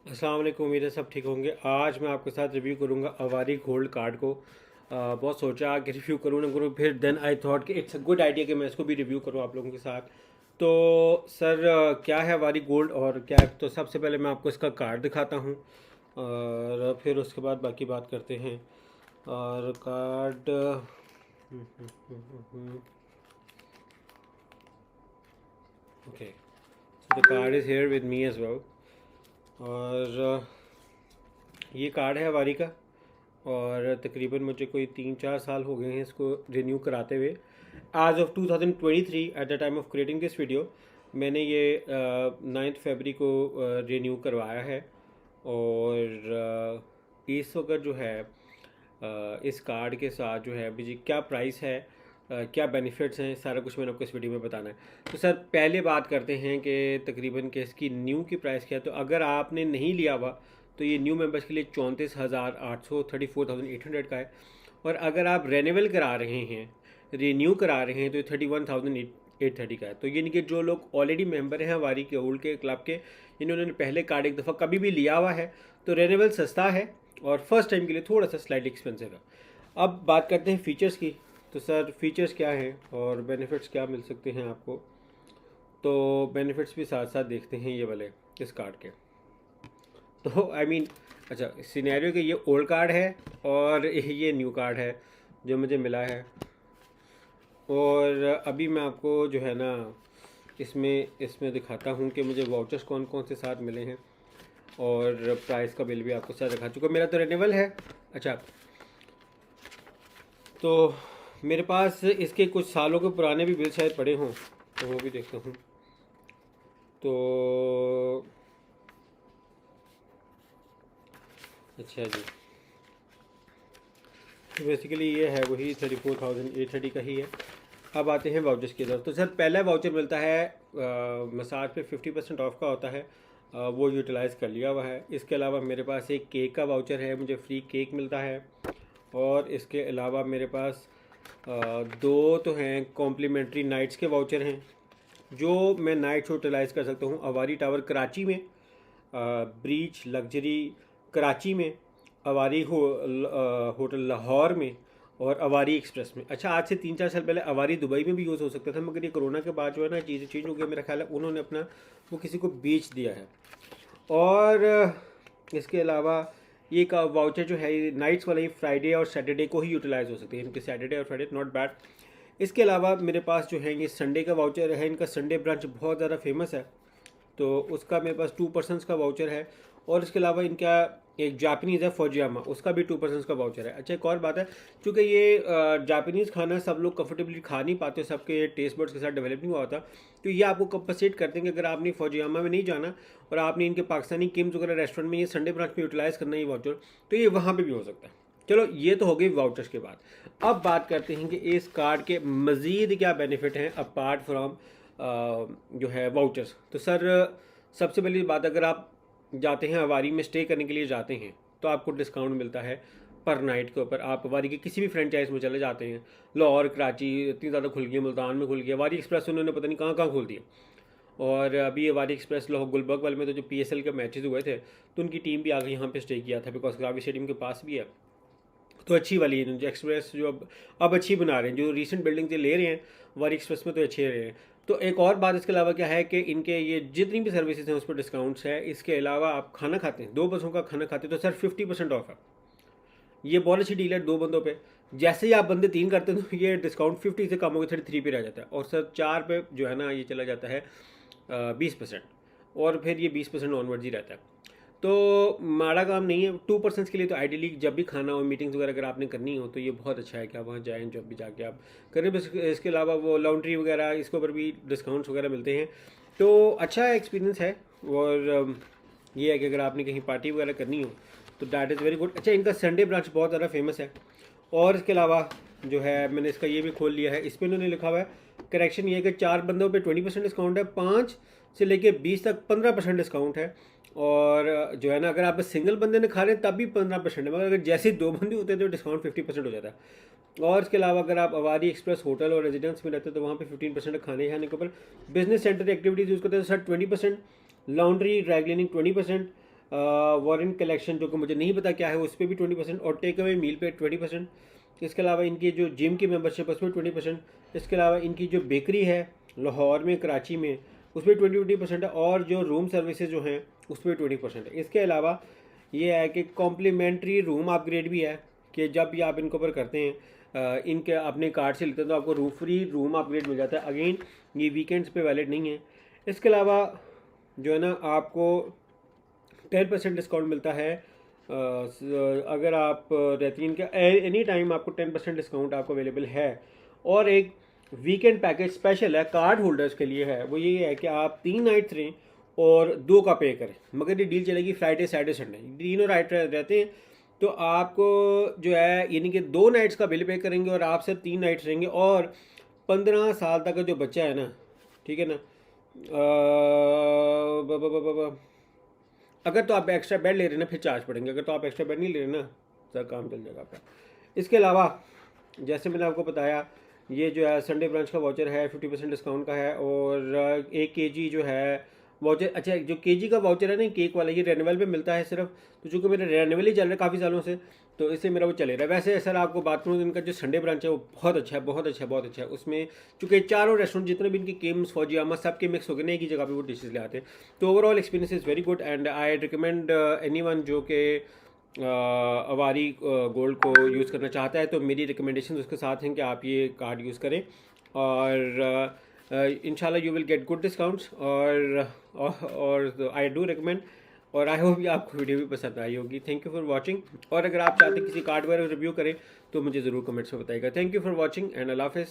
अस्सलाम वालेकुम। उम्मीद है सब ठीक होंगे। आज मैं आपके साथ रिव्यू करूंगा अवारी गोल्ड कार्ड को। बहुत सोचा कि रिव्यू करूँ ना करूँ, फिर देन आई थॉट कि इट्स अ गुड आइडिया कि मैं इसको भी रिव्यू करूँ आप लोगों के साथ। तो सर, क्या है अवारी गोल्ड और क्या है? तो सबसे पहले मैं आपको इसका कार्ड दिखाता हूँ और फिर उसके बाद बाकी बात करते हैं। और card okay, the card is here with me as well. और ये कार्ड है अवारी का, और तकरीबन मुझे कोई 3-4 साल हो गए हैं इसको रिन्यू कराते हुए। As of 2023 at the time of creating this video मैंने ये 9 फरवरी को रिन्यू करवाया है। और इस वक्त जो है इस कार्ड के साथ जो है मुझे क्या प्राइस है, क्या बेनिफिट्स हैं, सारा कुछ मैंने आपको इस वीडियो में बताना है। तो सर पहले बात करते हैं कि तकरीबन कि इसकी न्यू की प्राइस क्या है। तो अगर आपने नहीं लिया हुआ तो ये न्यू मेंबर्स के लिए 34,800 34,800 का है। और अगर आप रेन्यूअल करा रहे हैं, रिन्यू करा रहे हैं, तो ये 31,830 का है। तो यानी कि जो लोग ऑलरेडी मेंबर हैं हमारी के ओल्ड के क्लब के, इन्होंने पहले कार्ड एक दफ़ा कभी भी लिया हुआ है, तो रेन्यूअल सस्ता है और फर्स्ट टाइम के लिए थोड़ा सा स्लाइटली एक्सपेंसिव है। अब बात करते हैं फ़ीचर्स की। तो सर फीचर्स क्या हैं और बेनिफिट्स क्या मिल सकते हैं आपको। तो बेनिफिट्स भी साथ साथ देखते हैं ये वाले इस कार्ड के। तो आई मीन अच्छा, सिनेरियो कि ये ओल्ड कार्ड है और ये न्यू कार्ड है जो मुझे मिला है। और अभी मैं आपको जो है ना इसमें इसमें दिखाता हूँ कि मुझे वाउचर्स कौन कौन से साथ मिले हैं, और प्राइस का बिल भी आपको साथ दिखा चुका। मेरा तो रेन्यूअल है। अच्छा, तो मेरे पास इसके कुछ सालों के पुराने भी बिल शायद पड़े हों, तो वो भी देखता हूँ। तो अच्छा जी, तो बेसिकली ये है वही 34,830 का ही है। अब आते हैं वाउचर्स की तरफ। तो सर पहला वाउचर मिलता है मसाज पे 50% ऑफ का होता है, वो यूटिलाइज़ कर लिया हुआ है। इसके अलावा मेरे पास एक केक का वाउचर है, मुझे फ्री केक मिलता है। और इसके अलावा मेरे पास दो तो हैं कॉम्प्लीमेंट्री नाइट्स के वाउचर हैं, जो मैं नाइट यूटिलाइज़ कर सकता हूँ। अवारी टावर कराची में, ब्रीच लग्जरी कराची में, अवारी होटल लाहौर में, और अवारी एक्सप्रेस में। अच्छा, आज से 3-4 साल पहले अवारी दुबई में भी यूज़ हो सकता था, मगर ये कोरोना के बाद जो है ना चीज़ें चेंज हो गई। मेरा ख्याल है उन्होंने अपना वो किसी को बेच दिया है। और इसके अलावा ये का वाउचर जो है नाइट्स वाला, ये फ्राइडे और सैटरडे को ही यूटिलाइज़ हो सकते हैं, इनके सैटरडे और फ्राइडे नॉट बैड। इसके अलावा मेरे पास जो है ये संडे का वाउचर है। इनका संडे ब्रांच बहुत ज़्यादा फेमस है, तो उसका मेरे पास 2% का वाउचर है। और इसके अलावा इनका एक जापानीज़ है फौजियामा, उसका भी 2% का वाउचर है। अच्छा, एक और बात है, चूँकि ये जापानीज़ खाना सब लोग कंफर्टेबली खा नहीं पाते, सबके टेस्ट बर्ड्स के साथ डेवलप नहीं हुआ होता, तो ये आपको कंपनसेट कर देंगे। अगर आपने फौजियामा में नहीं जाना और आपने इनके पाकिस्तानी किम्स वगैरह रेस्टोरेंट में ये संडे ब्रांच में यूटिलाइज़ करना ये वाउचर, तो ये वहाँ पर भी हो सकता है। चलो, ये तो हो गई वाउचर्स के बाद। अब बात करते हैं कि इस कार्ड के मज़ीद क्या बेनिफिट हैं अपार्ट फ्राम जो है वाउचर्स। तो सर सबसे पहली बात, अगर आप जाते हैं अवारी में स्टे करने के लिए जाते हैं तो आपको डिस्काउंट मिलता है पर नाइट के ऊपर। आप अवारी के किसी भी फ्रेंचाइज में चले जाते हैं, लाहौर कराची इतनी ज़्यादा खुल गई, मुल्तान में खुल गया, अवारी एक्सप्रेस उन्होंने पता नहीं कहाँ कहाँ खोल दिया। और अभी अवारी एक्सप्रेस लाहौर गुलबर्ग वाले में तो जो PSL के मैचेस हुए थे, तो उनकी टीम भी आगे यहाँ पे स्टे किया था, बिकॉज ग्रावी स्टेडियम के पास भी है। तो अच्छी वाली है जो एक्सप्रेस, जो अब अच्छी बना रहे हैं, जो रीसेंट बिल्डिंग से ले रहे हैं वारी एक्सप्रेस में, तो अच्छे रहे हैं। तो एक और बात इसके अलावा क्या है कि इनके ये जितनी भी सर्विसेज हैं उस पर डिस्काउंट्स है। इसके अलावा आप खाना खाते हैं, 2 बसों का खाना खाते हैं, तो सर 50% ऑफ है। ये बहुत अच्छी डील है 2 बंदों पे। जैसे ही आप बंदे 3 करते हैं तो ये डिस्काउंट 50 से कम होकर 33 पे रह जाता है, और सर 4 पे जो है ना ये चला जाता है 20%, और फिर ये 20% ऑनवर्ड्स ही रहता है। तो माड़ा काम नहीं है। 2% के लिए तो आइडियली जब भी खाना हो, मीटिंग्स वगैरह अगर आपने करनी हो, तो ये बहुत अच्छा है कि आप वहाँ जाएँ, जब भी जाके आप करें। बस इसके अलावा वो लॉन्ड्री वगैरह इसके ऊपर भी डिस्काउंट्स वगैरह मिलते हैं, तो अच्छा एक्सपीरियंस है। और ये है कि अगर आपने कहीं पार्टी वगैरह करनी हो तो डैट इज़ वेरी गुड। अच्छा, इनका संडे ब्रांच बहुत ज़्यादा फेमस है। और इसके अलावा जो है मैंने इसका ये भी खोल लिया है, इस पर इन्होंने लिखा हुआ है, करेक्शन ये है कि 4 बंदों पे 20% डिस्काउंट है, 5 से लेके 20 तक 15% डिस्काउंट है। और जो है ना अगर आप सिंगल बंदे ने खा रहे हैं तब भी 15% है, मगर अगर जैसे 2 बंदे होते हैं तो डिस्काउंट 50% हो जाता है। और इसके अलावा अगर आप अवारी एक्सप्रेस होटल और रेजिडेंस में रहते हैं तो वहाँ पे 15% खाने खाने के ऊपर। बिजनेस सेंटर एक्टिविटीज़ यूज़ करते हैं तो sir 20%, laundry dry cleaning 20%, warrant collection जो कि मुझे नहीं पता क्या है, उस पर भी 20%, और टेक अवे मील पे 20%। इसके अलावा इनकी जो जिम की मेंबरशिप है उसमें 20%। इसके अलावा इनकी जो बेकरी है लाहौर में, कराची में, उस पर 20% है, और जो रूम सर्विसेज जो हैं उस पर 20% है। इसके अलावा ये है कि कॉम्प्लीमेंट्री रूम अपग्रेड भी है, कि जब भी आप इनके ऊपर करते हैं, इनके अपने कार्ड से लेते हैं तो आपको फ्री रूम अपग्रेड मिल जाता है। अगेन ये वीकेंड्स पे वैलिड नहीं है। इसके अलावा जो है ना आपको 10% डिस्काउंट मिलता है, अगर आप रेतीन के एनी टाइम आपको 10% डिस्काउंट आपको अवेलेबल है। और एक वीकेंड पैकेज स्पेशल है कार्ड होल्डर्स के लिए है, वो ये है कि आप 3 नाइट्स रहें और 2 का पे करें, मगर ये डील चलेगी फ्राइडे सैटरडे संडे, तीनों नाइट रहते हैं। तो आपको जो है यानी कि 2 नाइट्स का बिल पे करेंगे और आप सिर्फ 3 नाइट्स रहेंगे, और 15 साल तक का जो बच्चा है ना, ठीक है ना, अगर तो आप एक्स्ट्रा बेड ले रहे हैं ना फिर चार्ज पड़ेंगे, अगर तो आप एक्स्ट्रा बेड नहीं ले रहे ना सर काम चल जाएगा आपका। इसके अलावा जैसे मैंने आपको बताया, ये जो है संडे ब्रांच का वाउचर है 50% डिस्काउंट का है, और 1 kg जो है वाउचर, अच्छा जो kg का वाउचर है ना केक वाला, ये रेनवल पे मिलता है सिर्फ। तो चूँकि मेरा रेनवल ही चल रहा है काफ़ी सालों से, तो इससे मेरा वो चले रहा है। वैसे सर आपको बात करूँ, इनका जो संडे ब्रांच है वो बहुत अच्छा है, बहुत अच्छा है, बहुत अच्छा है। उसमें चूँकि चारों रेस्टोरेंट जितने भी इनके केम्स, फौजियामा, सबके मिक्स हो गए ना एक ही जगह पे वो डिशेज ले आते हैं। तो overall experience is very good, and I recommend anyone जो कि अवारी गोल्ड को यूज़ करना चाहता है, तो मेरी रिकमेंडेशन उसके साथ हैं कि आप ये कार्ड यूज़ करें, और इंशाल्लाह you will get good discounts. और आई डू रिकमेंड, और आई होप ये आपको वीडियो भी पसंद आई होगी। थैंक यू फॉर वॉचिंग, और अगर आप चाहते हैं किसी कार्ड वगैरह रिव्यू करें तो मुझे ज़रूर कमेंट्स में बताइएगा। Thank you for watching and अल्लाह हाफ़िज़।